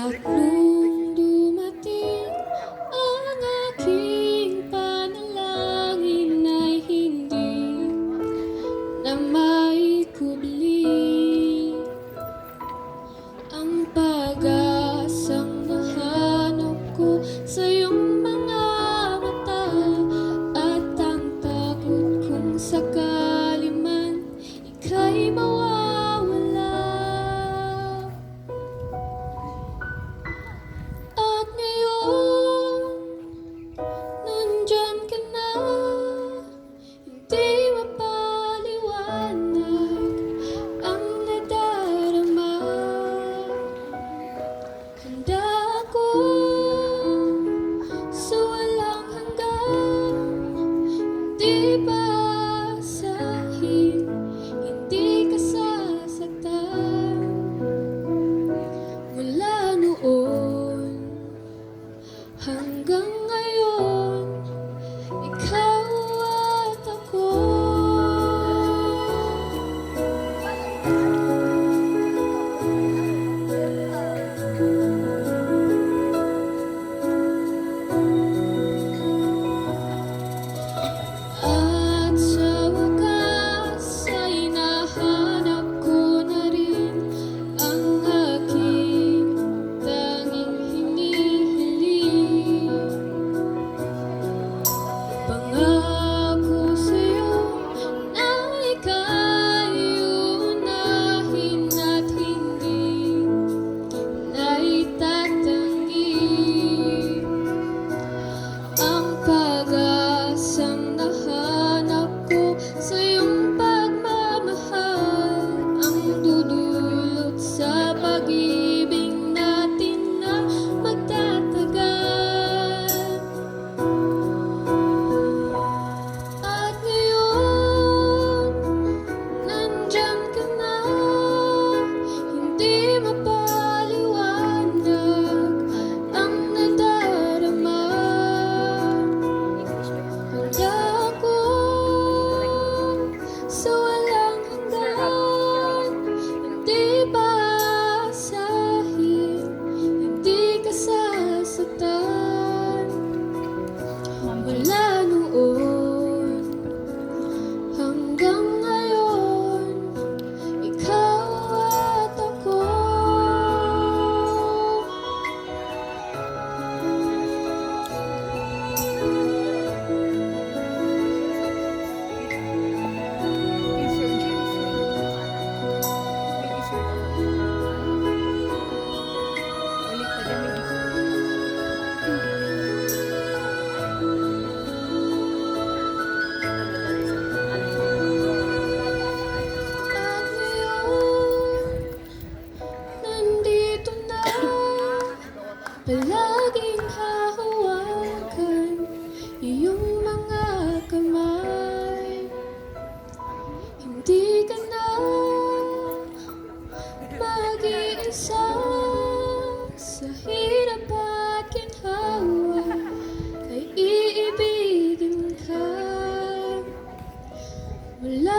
At nung dumating ang aking panalangin ay hindi na maikubli ang pag-asang nahanap ko sa iyong mga mata at ang takot kung sakali man ika'y mawawala. At ngayon, nandyan ka na, hindi mapaliwanag ang nadarama. Handa ako sa walang hanggan, hindi basahin, hindi ka sasaktan. Mula noon hanggang ngayon, ikaw at ako. At sa wakas ay nahanap ko na rin ang aking tanging hinihiling. Pangako sa'yo na ika'y uunahin at hindi na itatanggi ang pag-asang nahanap ko sa iyong pagmamahal, ang dudulot sa pag-ibig natin na magtatagal. At ngayon, nandyan ka na, hindi mapaliwanag ang nadarama. Handa ako sa walang hanggan, hindi basahin, hindi ka sasaktan. Mula noon hanggang ngayon, ikaw at ako. At ngayon, nandito na, palaging hahawakan iyong mga kamay. Hindi ka na mag-iisa sa hirap at ginhawa, kay iibigin ka. Wala